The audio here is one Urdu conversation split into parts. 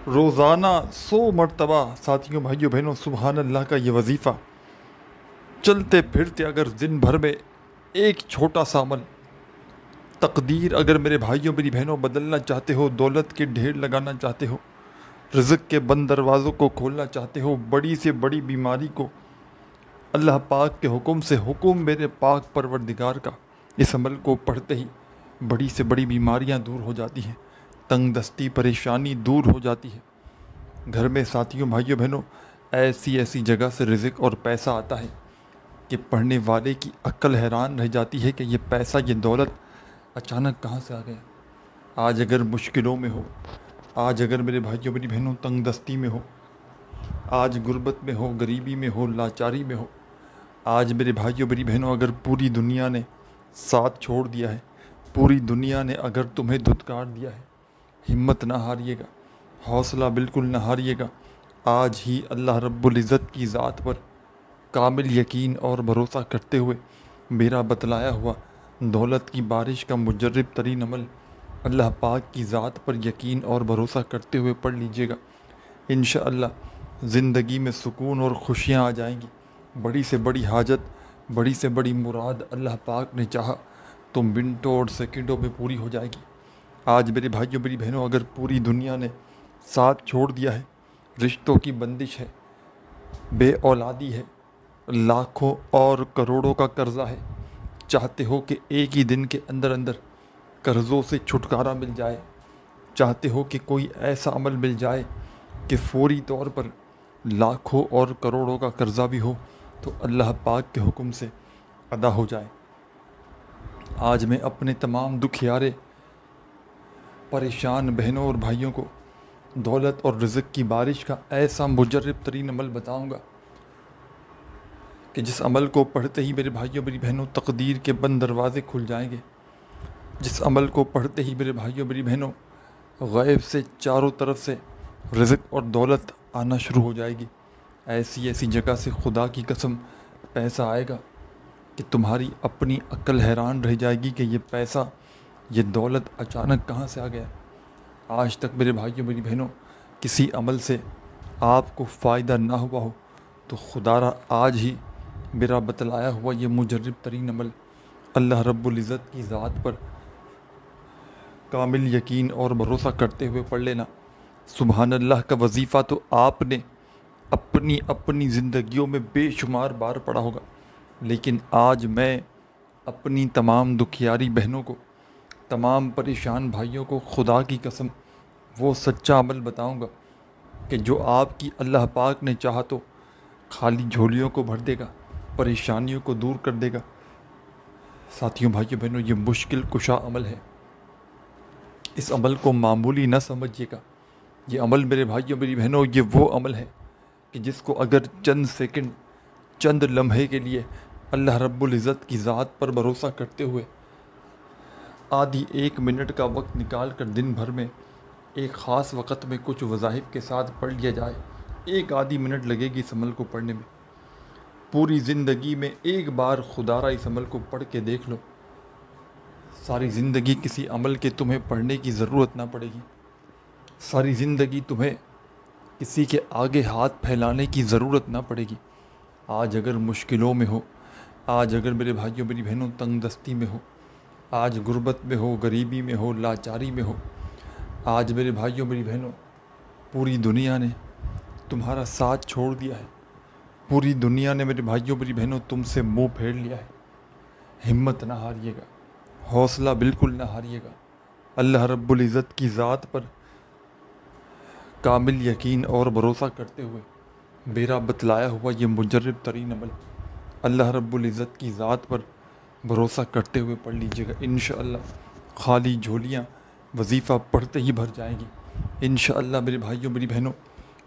روزانہ 100 مرتبہ ساتھیوں بھائیوں بہنوں سبحان اللہ کا یہ وظیفہ چلتے پھرتے اگر دن بھر میں ایک چھوٹا سا عمل، تقدیر اگر میرے بھائیوں میری بہنوں بدلنا چاہتے ہو، دولت کے ڈھیر لگانا چاہتے ہو، رزق کے بند دروازوں کو کھولنا چاہتے ہو، بڑی سے بڑی بیماری کو اللہ پاک کے حکم سے، حکم میرے پاک پروردگار کا، اس عمل کو پڑھتے ہی بڑی سے بڑی بیماریاں دور ہو جاتی ہیں، تنگ دستی پریشانی دور ہو جاتی ہے۔ گھر میں ساتھیوں بھائیوں بہنوں ایسی جگہ سے رزق اور پیسہ آتا ہے کہ پڑھنے والے کی عقل حیران رہ جاتی ہے کہ یہ پیسہ یہ دولت اچانک کہاں سے آ گیا۔ آج اگر مشکلوں میں ہو، آج اگر میرے بھائیوں میری بہنوں تنگ دستی میں ہو، آج غربت میں ہو، غریبی میں ہو، لاچاری میں ہو، آج میرے بھائیوں میری بہنوں اگر پوری دنیا نے ساتھ چھوڑ دیا ہے، پوری دنیا نے اگر تمہیں دھتکار دیا ہے، ہمت نہ ہاریے گا، حوصلہ بالکل نہ ہاریے گا۔ آج ہی اللہ رب العزت کی ذات پر کامل یقین اور بھروسہ کرتے ہوئے میرا بتلایا ہوا دولت کی بارش کا مجرب ترین عمل اللہ پاک کی ذات پر یقین اور بھروسہ کرتے ہوئے پڑھ لیجئے گا۔ انشاءاللہ زندگی میں سکون اور خوشیاں آ جائیں گی۔ بڑی سے بڑی حاجت، بڑی سے بڑی مراد اللہ پاک نے چاہا تو منٹوں اور سیکنڈوں میں پوری ہو جائے گی۔ آج میرے بھائیوں میری بہنوں اگر پوری دنیا نے ساتھ چھوڑ دیا ہے، رشتوں کی بندش ہے، بے اولادی ہے، لاکھوں اور کروڑوں کا قرضہ ہے، چاہتے ہو کہ ایک ہی دن کے اندر اندر قرضوں سے چھٹکارا مل جائے، چاہتے ہو کہ کوئی ایسا عمل مل جائے کہ فوری طور پر لاکھوں اور کروڑوں کا قرضہ بھی ہو تو اللہ پاک کے حکم سے ادا ہو جائے۔ آج میں اپنے تمام دکھیارے پریشان بہنوں اور بھائیوں کو دولت اور رزق کی بارش کا ایسا مجرب ترین عمل بتاؤں گا کہ جس عمل کو پڑھتے ہی میرے بھائیوں میری بہنوں تقدیر کے بند دروازے کھل جائیں گے، جس عمل کو پڑھتے ہی میرے بھائیوں میری بہنوں غیب سے چاروں طرف سے رزق اور دولت آنا شروع ہو جائے گی۔ ایسی جگہ سے خدا کی قسم پیسہ آئے گا کہ تمہاری اپنی عقل حیران رہ جائے گی کہ یہ پیسہ یہ دولت اچانک کہاں سے آ گیا۔ آج تک میرے بھائیوں میری بہنوں کسی عمل سے آپ کو فائدہ نہ ہوا ہو تو خدا را آج ہی میرا بتلایا ہوا یہ مجرب ترین عمل اللہ رب العزت کی ذات پر کامل یقین اور بھروسہ کرتے ہوئے پڑھ لینا۔ سبحان اللہ کا وظیفہ تو آپ نے اپنی زندگیوں میں بے شمار بار پڑھا ہوگا، لیکن آج میں اپنی تمام دکھیاری بہنوں کو، تمام پریشان بھائیوں کو خدا کی قسم وہ سچا عمل بتاؤں گا کہ جو آپ کی اللہ پاک نے چاہا تو خالی جھولیوں کو بھر دے گا، پریشانیوں کو دور کر دے گا۔ ساتھیوں بھائیوں بہنوں یہ مشکل کشا عمل ہے، اس عمل کو معمولی نہ سمجھیے گا۔ یہ عمل میرے بھائیوں میری بہنوں یہ وہ عمل ہے کہ جس کو اگر چند سیکنڈ، چند لمحے کے لیے اللہ رب العزت کی ذات پر بھروسہ کرتے ہوئے آدھی ایک منٹ کا وقت نکال کر دن بھر میں ایک خاص وقت میں کچھ وظائف کے ساتھ پڑھ لیا جائے، ایک آدھی منٹ لگے گی اس عمل کو پڑھنے میں۔ پوری زندگی میں ایک بار خدا را اس عمل کو پڑھ کے دیکھ لو، ساری زندگی کسی عمل کے تمہیں پڑھنے کی ضرورت نہ پڑے گی، ساری زندگی تمہیں کسی کے آگے ہاتھ پھیلانے کی ضرورت نہ پڑے گی۔ آج اگر مشکلوں میں ہو، آج اگر میرے بھائیوں میری بہنوں تنگ دستی میں ہو، آج غربت میں ہو، غریبی میں ہو، لاچاری میں ہو، آج میرے بھائیوں میری بہنوں پوری دنیا نے تمہارا ساتھ چھوڑ دیا ہے، پوری دنیا نے میرے بھائیوں میری بہنوں تم سے منہ پھیر لیا ہے، ہمت نہ ہاریے گا، حوصلہ بالکل نہ ہاریے گا۔ اللہ رب العزت کی ذات پر کامل یقین اور بھروسہ کرتے ہوئے میرا بتلایا ہوا یہ مجرب ترین عمل اللہ رب العزت کی ذات پر بھروسہ کرتے ہوئے پڑھ لیجئے گا۔ انشاءاللہ خالی جھولیاں وظیفہ پڑھتے ہی بھر جائیں گی۔ انشاءاللہ میرے بھائیوں میری بہنوں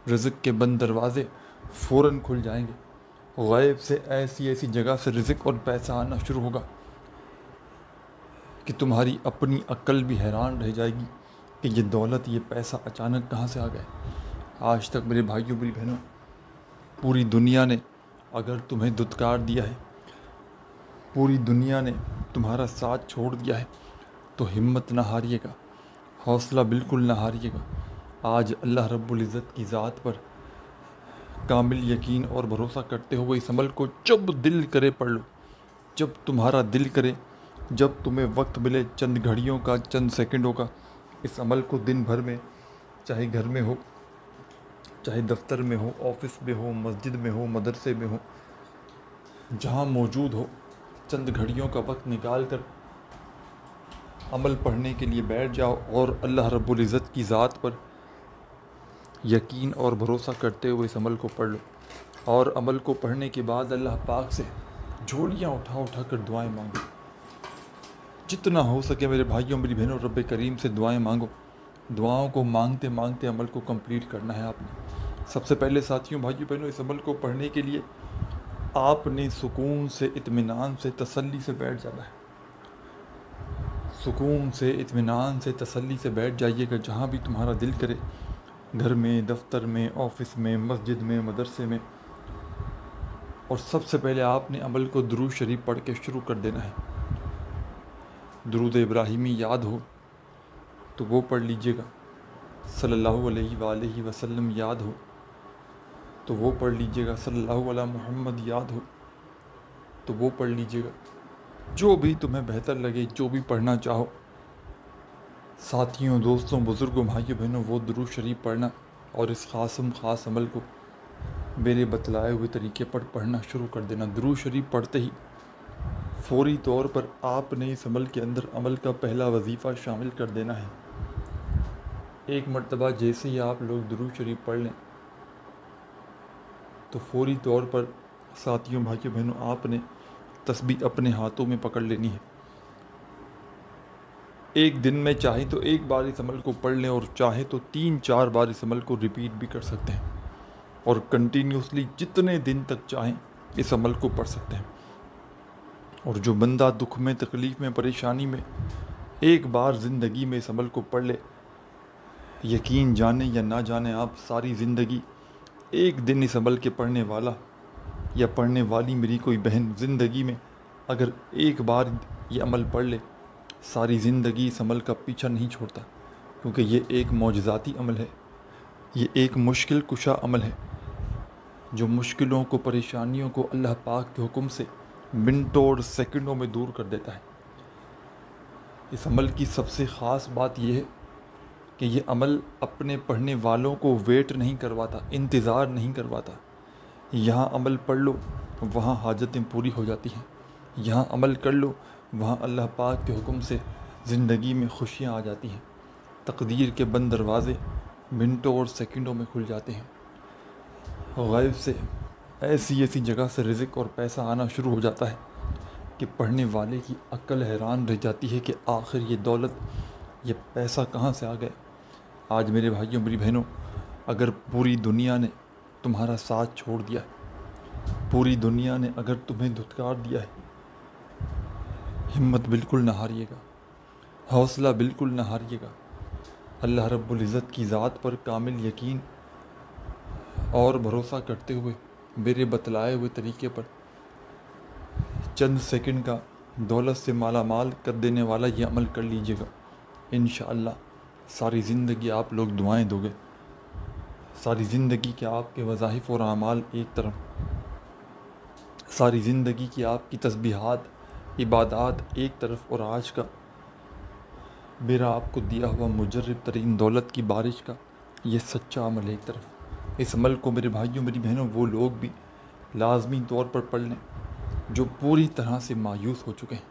رزق کے بند دروازے فوراً کھل جائیں گے، غیب سے ایسی جگہ سے رزق اور پیسہ آنا شروع ہوگا کہ تمہاری اپنی عقل بھی حیران رہ جائے گی کہ یہ دولت یہ پیسہ اچانک کہاں سے آ گئے۔ آج تک میرے بھائیوں میری بہنوں پوری دنیا نے اگر تمہیں دھتکار دیا ہے، پوری دنیا نے تمہارا ساتھ چھوڑ دیا ہے تو ہمت نہ ہاریے گا، حوصلہ بالکل نہ ہاریے گا۔ آج اللہ رب العزت کی ذات پر کامل یقین اور بھروسہ کرتے ہوئے اس عمل کو جب دل کرے پڑھ لو، جب تمہارا دل کرے، جب تمہیں وقت ملے، چند گھڑیوں کا، چند سیکنڈوں کا، اس عمل کو دن بھر میں، چاہے گھر میں ہو، چاہے دفتر میں ہو، آفس میں ہو، مسجد میں ہو، مدرسے میں ہو، جہاں موجود ہو، چند گھڑیوں کا وقت نکال کر عمل پڑھنے کے لیے بیٹھ جاؤ اور اللہ رب العزت کی ذات پر یقین اور بھروسہ کرتے ہوئے اس عمل کو پڑھ لو، اور عمل کو پڑھنے کے بعد اللہ پاک سے جھولیاں اٹھا اٹھا کر دعائیں مانگو، جتنا ہو سکے میرے بھائیوں میری بہنوں، رب کریم سے دعائیں مانگو۔ دعاؤں کو مانگتے مانگتے عمل کو کمپلیٹ کرنا ہے آپ نے۔ سب سے پہلے ساتھیوں بھائیوں بہنوں، اس عمل کو پڑھنے کے لیے آپ نے سکون سے، اطمینان سے، تسلی سے بیٹھ جانا ہے۔ سکون سے، اطمینان سے، تسلی سے بیٹھ جائیے گا جہاں بھی تمہارا دل کرے، گھر میں، دفتر میں، آفس میں، مسجد میں، مدرسے میں، اور سب سے پہلے آپ نے عمل کو درود شریف پڑھ کے شروع کر دینا ہے۔ درود ابراہیمی یاد ہو تو وہ پڑھ لیجئے گا، صلی اللہ علیہ وآلہ وسلم یاد ہو تو وہ پڑھ لیجئے گا، صلی اللہ علیہ محمد یاد ہو تو وہ پڑھ لیجئے گا، جو بھی تمہیں بہتر لگے، جو بھی پڑھنا چاہو۔ ساتھیوں، دوستوں، بزرگوں، بھائیوں بہنوں، وہ درود شریف پڑھنا اور اس خاص عمل کو میرے بتلائے ہوئے طریقے پر پڑھنا شروع کر دینا۔ درود شریف پڑھتے ہی فوری طور پر آپ نے اس عمل کے اندر عمل کا پہلا وظیفہ شامل کر دینا ہے۔ ایک مرتبہ جیسے ہی آپ لوگ درود شریف پڑھ لیں تو فوری طور پر ساتھیوں، بھائیوں بہنوں، آپ نے تسبیح اپنے ہاتھوں میں پکڑ لینی ہے۔ ایک دن میں چاہے تو ایک بار اس عمل کو پڑھ لیں، اور چاہے تو 3-4 بار اس عمل کو ریپیٹ بھی کر سکتے ہیں، اور کنٹینیوسلی جتنے دن تک چاہیں اس عمل کو پڑھ سکتے ہیں۔ اور جو بندہ دکھ میں، تکلیف میں، پریشانی میں ایک بار زندگی میں اس عمل کو پڑھ لے، یقین جانے یا نہ جانے آپ، ساری زندگی ایک دن اس عمل کے پڑھنے والا یا پڑھنے والی میری کوئی بہن زندگی میں اگر ایک بار یہ عمل پڑھ لے، ساری زندگی اس عمل کا پیچھا نہیں چھوڑتا، کیونکہ یہ ایک معجزاتی عمل ہے، یہ ایک مشکل کشا عمل ہے، جو مشکلوں کو، پریشانیوں کو اللہ پاک کے حکم سے منٹوں اور سیکنڈوں میں دور کر دیتا ہے۔ اس عمل کی سب سے خاص بات یہ ہے کہ یہ عمل اپنے پڑھنے والوں کو ویٹ نہیں کرواتا، انتظار نہیں کرواتا۔ یہاں عمل پڑھ لو، وہاں حاجتیں پوری ہو جاتی ہیں۔ یہاں عمل کر لو، وہاں اللہ پاک کے حکم سے زندگی میں خوشیاں آ جاتی ہیں، تقدیر کے بند دروازے منٹوں اور سیکنڈوں میں کھل جاتے ہیں، غیب سے ایسی جگہ سے رزق اور پیسہ آنا شروع ہو جاتا ہے کہ پڑھنے والے کی عقل حیران رہ جاتی ہے کہ آخر یہ دولت، یہ پیسہ کہاں سے آ گیا۔ آج میرے بھائیوں، میری بہنوں، اگر پوری دنیا نے تمہارا ساتھ چھوڑ دیا ہے، پوری دنیا نے اگر تمہیں دھتکار دیا ہے، ہمت بالکل نہ ہاریے گا، حوصلہ بالکل نہ ہاریے گا۔ اللہ رب العزت کی ذات پر کامل یقین اور بھروسہ کرتے ہوئے میرے بتلائے ہوئے طریقے پر چند سیکنڈ کا دولت سے مالا مال کر دینے والا یہ عمل کر لیجئے گا۔ انشاءاللہ ساری زندگی آپ لوگ دعائیں دو گے، ساری زندگی کے آپ کے وظائف اور اعمال ایک طرف، ساری زندگی کی آپ کی تسبیحات، عبادات ایک طرف، اور آج کا میرا آپ کو دیا ہوا مجرب ترین دولت کی بارش کا یہ سچا عمل ایک طرف۔ اس عمل کو میرے بھائیوں، میری بہنوں، وہ لوگ بھی لازمی طور پر پڑھ لیں جو پوری طرح سے مایوس ہو چکے ہیں،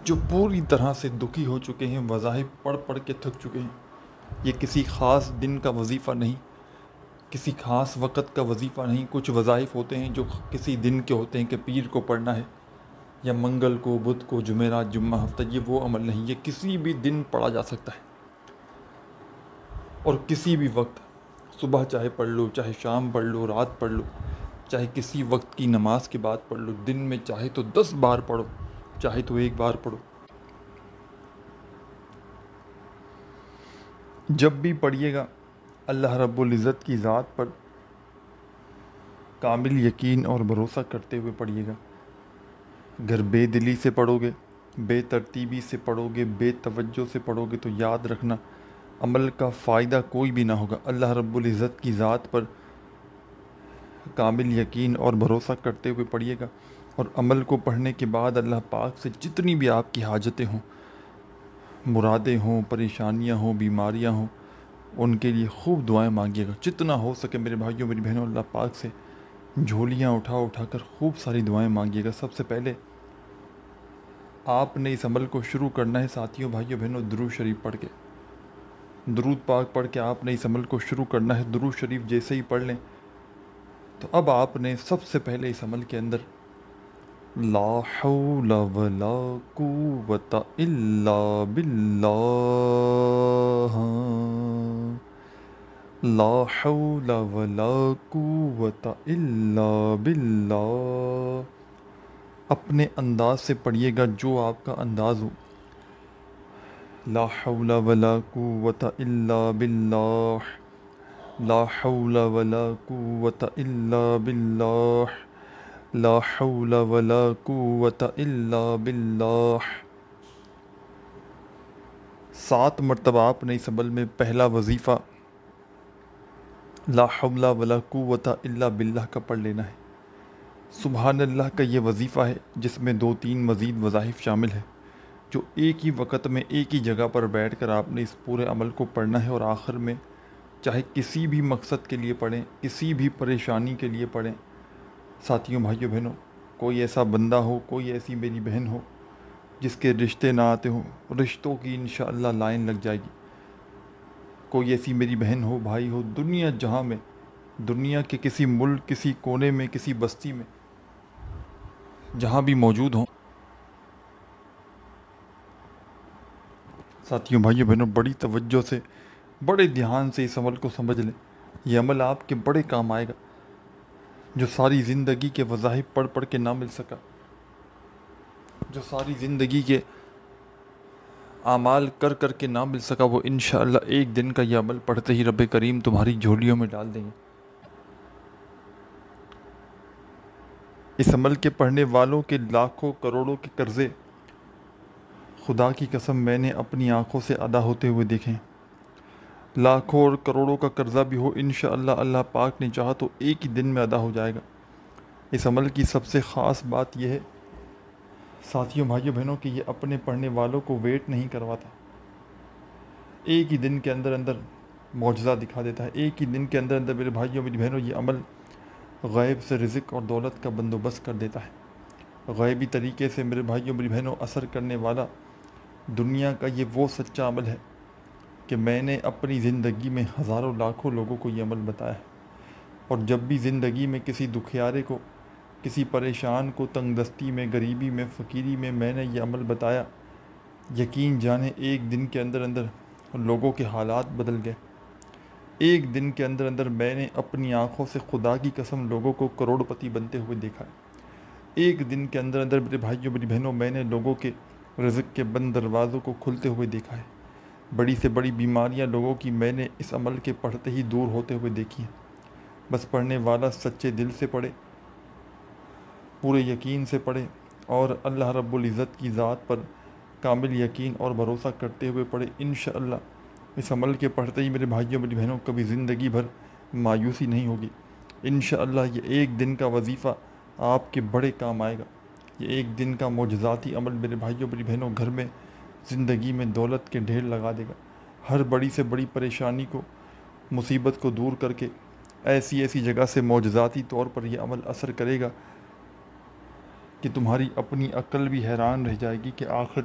جو پوری طرح سے دکھی ہو چکے ہیں، وظائف پڑھ پڑھ کے تھک چکے ہیں۔ یہ کسی خاص دن کا وظیفہ نہیں، کسی خاص وقت کا وظیفہ نہیں۔ کچھ وظائف ہوتے ہیں جو کسی دن کے ہوتے ہیں کہ پیر کو پڑھنا ہے، یا منگل کو، بدھ کو، جمعرات، جمعہ، ہفتہ، یہ وہ عمل نہیں، یہ کسی بھی دن پڑھا جا سکتا ہے، اور کسی بھی وقت، صبح چاہے پڑھ لو، چاہے شام پڑھ لو، رات پڑھ لو، چاہے کسی وقت کی نماز کے بعد پڑھ لو، دن میں چاہے تو 10 بار پڑھو، چاہے تو ایک بار پڑھو۔ جب بھی پڑھیے گا اللہ رب العزت کی ذات پر کامل یقین اور بھروسہ کرتے ہوئے پڑھیے گا۔ اگر بے دلی سے پڑھو گے، بے ترتیبی سے پڑھو گے، بے توجہ سے پڑھو گے، تو یاد رکھنا عمل کا فائدہ کوئی بھی نہ ہوگا۔ اللہ رب العزت کی ذات پر کامل یقین اور بھروسہ کرتے ہوئے پڑھیے گا، اور عمل کو پڑھنے کے بعد اللہ پاک سے جتنی بھی آپ کی حاجتیں ہوں، مرادیں ہوں، پریشانیاں ہوں، بیماریاں ہوں، ان کے لیے خوب دعائیں مانگیے گا۔ جتنا ہو سکے میرے بھائیوں میری بہنوں، اللہ پاک سے جھولیاں اٹھا اٹھا کر خوب ساری دعائیں مانگیے گا۔ سب سے پہلے آپ نے اس عمل کو شروع کرنا ہے ساتھیوں، بھائیوں بہنوں، درود شریف پڑھ کے، درود پاک پڑھ کے آپ نے اس عمل کو شروع کرنا ہے۔ درود شریف جیسے ہی پڑھ لیں تو اب آپ نے سب سے پہلے اس عمل کے اندر لا حول ولا قوت الا باللہ، لا حول ولا قوت الا باللہ، اپنے انداز سے پڑھیے گا جو آپ کا انداز ہو۔ لا حول ولا قوت الا باللہ، لا حول ولا قوت الا باللہ، لا حول ولا قوت الا باللہ۔ 7 مرتبہ آپ نے اس عمل میں پہلا وظیفہ لا حول ولا قوت الا باللہ کا پڑھ لینا ہے۔ سبحان اللہ کا یہ وظیفہ ہے جس میں 2-3 مزید وظائف شامل ہیں، جو ایک ہی وقت میں ایک ہی جگہ پر بیٹھ کر آپ نے اس پورے عمل کو پڑھنا ہے، اور آخر میں چاہے کسی بھی مقصد کے لیے پڑھیں، کسی بھی پریشانی کے لیے پڑھیں۔ ساتھیوں، بھائیوں بہنوں، کوئی ایسا بندہ ہو، کوئی ایسی میری بہن ہو جس کے رشتے نہ آتے ہوں، رشتوں کی انشاءاللہ لائن لگ جائے گی۔ کوئی ایسی میری بہن ہو، بھائی ہو، دنیا جہاں میں، دنیا کے کسی ملک، کسی کونے میں، کسی بستی میں، جہاں بھی موجود ہوں، ساتھیوں، بھائیوں بہنوں، بڑی توجہ سے، بڑے دھیان سے اس عمل کو سمجھ لیں۔ یہ عمل آپ کے بڑے کام آئے گا، جو ساری زندگی کے وظائف پڑھ پڑھ کے نہ مل سکا، جو ساری زندگی کے اعمال کر کر کے نہ مل سکا، وہ انشاءاللہ ایک دن کا یہ عمل پڑھتے ہی رب کریم تمہاری جھولیوں میں ڈال دیں گے۔ اس عمل کے پڑھنے والوں کے لاکھوں کروڑوں کے قرضے خدا کی قسم میں نے اپنی آنکھوں سے ادا ہوتے ہوئے دیکھے ہیں۔ لاکھوں اور کروڑوں کا قرضہ بھی ہو، انشاءاللہ اللہ پاک نے چاہا تو ایک ہی دن میں ادا ہو جائے گا۔ اس عمل کی سب سے خاص بات یہ ہے ساتھیوں، بھائیوں بہنوں، کہ یہ اپنے پڑھنے والوں کو ویٹ نہیں کرواتا، ایک ہی دن کے اندر اندر معجزہ دکھا دیتا ہے۔ ایک ہی دن کے اندر اندر میرے بھائیوں میری بہنوں، یہ عمل غیب سے رزق اور دولت کا بندوبست کر دیتا ہے۔ غیبی طریقے سے میرے بھائیوں میری بہنوں اثر کرنے والا دنیا کا یہ وہ سچا عمل ہے کہ میں نے اپنی زندگی میں ہزاروں لاکھوں لوگوں کو یہ عمل بتایا ہے، اور جب بھی زندگی میں کسی دکھیارے کو، کسی پریشان کو، تنگ دستی میں، غریبی میں، فقیری میں نے یہ عمل بتایا، یقین جانیں ایک دن کے اندر اندر لوگوں کے حالات بدل گئے۔ ایک دن کے اندر اندر میں نے اپنی آنکھوں سے خدا کی قسم لوگوں کو کروڑ پتی بنتے ہوئے دیکھا ہے۔ ایک دن کے اندر اندر میرے بھائیوں میری بہنوں میں نے لوگوں کے رزق کے بند دروازوں کو کھلتے ہوئے دیکھا ہے۔ بڑی سے بڑی بیماریاں لوگوں کی میں نے اس عمل کے پڑھتے ہی دور ہوتے ہوئے دیکھی ہیں۔ بس پڑھنے والا سچے دل سے پڑھے، پورے یقین سے پڑھے، اور اللہ رب العزت کی ذات پر کامل یقین اور بھروسہ کرتے ہوئے پڑھے، انشاءاللہ اس عمل کے پڑھتے ہی میرے بھائیوں میری بہنوں کبھی زندگی بھر مایوسی نہیں ہوگی۔ انشاءاللہ یہ ایک دن کا وظیفہ آپ کے بڑے کام آئے گا۔ یہ ایک دن کا معجزاتی عمل میرے بھائیوں میری بہنوں گھر میں، زندگی میں دولت کے ڈھیر لگا دے گا۔ ہر بڑی سے بڑی پریشانی کو، مصیبت کو دور کر کے ایسی ایسی جگہ سے معجزاتی طور پر یہ عمل اثر کرے گا کہ تمہاری اپنی عقل بھی حیران رہ جائے گی کہ آخر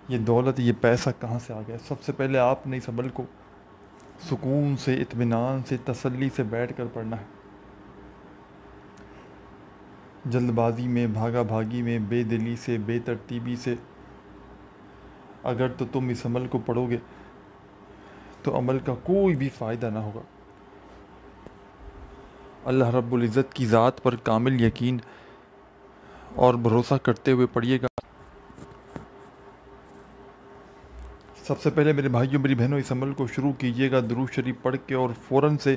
یہ دولت، یہ پیسہ کہاں سے آ گیا۔ سب سے پہلے آپ نے اس عمل کو سکون سے، اطمینان سے، تسلی سے بیٹھ کر پڑھنا ہے۔ جلد بازی میں، بھاگا بھاگی میں، بے دلی سے، بے ترتیبی سے اگر تو تم اس عمل کو پڑھو گے تو عمل کا کوئی بھی فائدہ نہ ہوگا۔ اللہ رب العزت کی ذات پر کامل یقین اور بھروسہ کرتے ہوئے پڑھیے گا۔ سب سے پہلے میرے بھائیوں میری بہنوں اس عمل کو شروع کیجیے گا درود شریف پڑھ کے، اور فوراً سے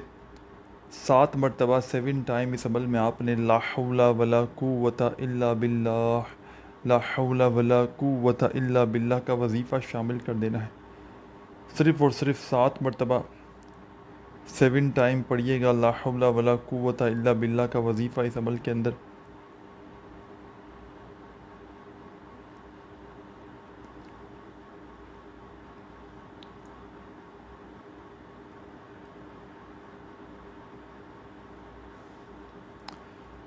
7 مرتبہ 7 ٹائم اس عمل میں آپ نے لا حول ولا قوت الا باللہ، لا حول ولا قوت الا باللہ کا وظیفہ شامل کر دینا ہے۔ صرف اور صرف 7 مرتبہ 7 ٹائم پڑھیے گا لا حول ولا قوت الا باللہ کا وظیفہ اس عمل کے اندر۔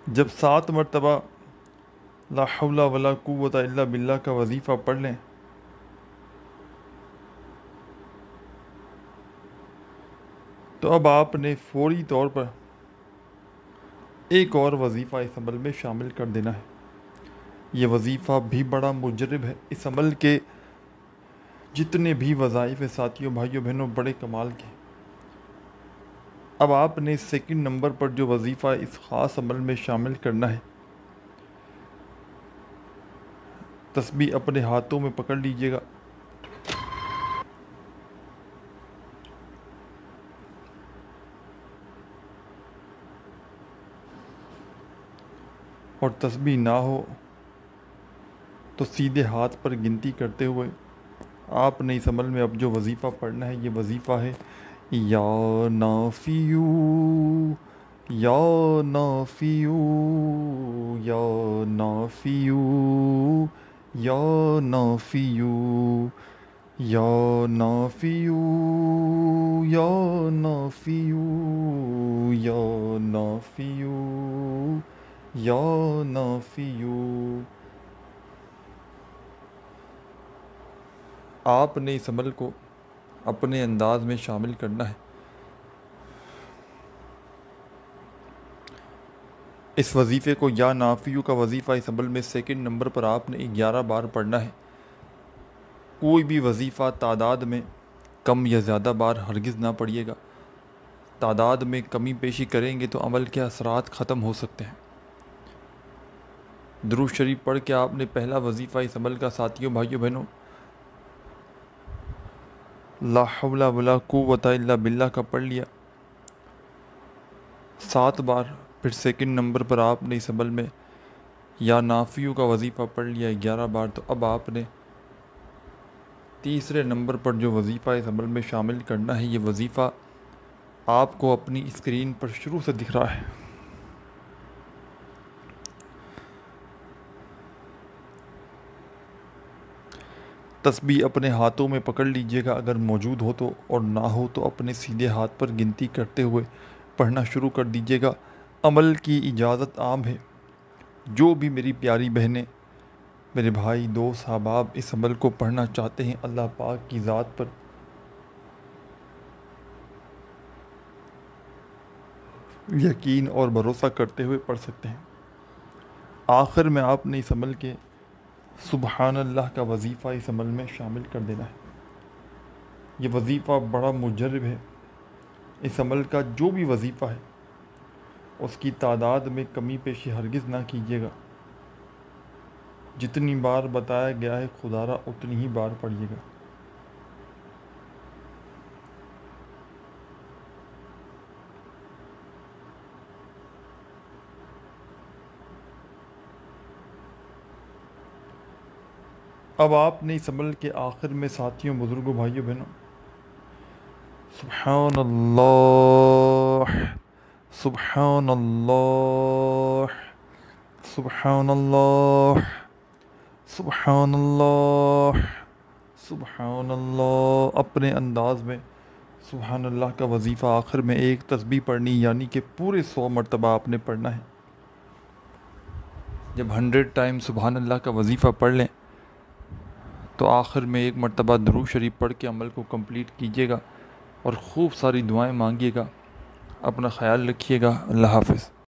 جب 7 مرتبہ لا حول ولا قوت الا باللہ کا وظیفہ پڑھ لیں تو اب آپ نے فوری طور پر ایک اور وظیفہ اس عمل میں شامل کر دینا ہے۔ یہ وظیفہ بھی بڑا مجرب ہے، اس عمل کے جتنے بھی وظائف ہیں ساتھیوں بھائیوں بہنوں بڑے کمال کے۔ اب آپ نے 2 نمبر پر جو وظیفہ اس خاص عمل میں شامل کرنا ہے، تسبیح اپنے ہاتھوں میں پکڑ لیجئے گا، اور تسبیح نہ ہو تو سیدھے ہاتھ پر گنتی کرتے ہوئے آپ نے اس عمل میں اب جو وظیفہ پڑھنا ہے، یہ وظیفہ ہے یا نافیو یا نافیو یا نافیو یا نافیو یا نافیو یا نافیو یا نافیو یا نافیو۔ آپ نے اس عمل کو اپنے انداز میں شامل کرنا ہے۔ اس وظیفے کو یا نافیو کا وظیفہ اس عمل میں 2 نمبر پر آپ نے 11 بار پڑھنا ہے۔ کوئی بھی وظیفہ تعداد میں کم یا زیادہ بار ہرگز نہ پڑھیے گا۔ تعداد میں کمی پیشی کریں گے تو عمل کے اثرات ختم ہو سکتے ہیں۔ درود شریف پڑھ کے آپ نے پہلا وظیفہ اس عمل کا ساتھیوں بھائیوں بہنوں لا حول ولا قوت الا باللہ کا پڑھ لیا 7 بار، پھر 2 نمبر پر آپ نے اس عمل میں یا نافیو کا وظیفہ پڑھ لیا 11 بار، تو اب آپ نے 3 نمبر پر جو وظیفہ اس عمل میں شامل کرنا ہے، یہ وظیفہ آپ کو اپنی اسکرین پر شروع سے دکھ رہا ہے۔ تسبیح اپنے ہاتھوں میں پکڑ لیجئے گا، اگر موجود ہو تو، اور نہ ہو تو اپنے سیدھے ہاتھ پر گنتی کرتے ہوئے پڑھنا شروع کر دیجئے گا۔ عمل کی اجازت عام ہے، جو بھی میری پیاری بہنیں، میرے بھائی، دوست، احباب اس عمل کو پڑھنا چاہتے ہیں، اللہ پاک کی ذات پر یقین اور بھروسہ کرتے ہوئے پڑھ سکتے ہیں۔ آخر میں آپ نے اس عمل کے سبحان اللہ کا وظیفہ اس عمل میں شامل کر دینا ہے۔ یہ وظیفہ بڑا مجرب ہے، اس عمل کا جو بھی وظیفہ ہے اس کی تعداد میں کمی پیشی ہرگز نہ کیجیے گا۔ جتنی بار بتایا گیا ہے خدا را اتنی ہی بار پڑھیے گا۔ اب آپ نے اس عمل کے آخر میں ساتھیوں بزرگوں بھائیوں بہنوں سبحان اللہ سبحان اللہ سبحان اللہ سبحان اللہ سبحان اللہ اپنے انداز میں سبحان اللہ کا وظیفہ آخر میں ایک تسبیح پڑھنی، یعنی کہ پورے 100 مرتبہ آپ نے پڑھنا ہے۔ جب 100 ٹائم سبحان اللہ کا وظیفہ پڑھ لیں تو آخر میں ایک مرتبہ درود شریف پڑھ کے عمل کو کمپلیٹ کیجیے گا اور خوب ساری دعائیں مانگیے گا۔ اپنا خیال رکھیے گا۔ اللہ حافظ۔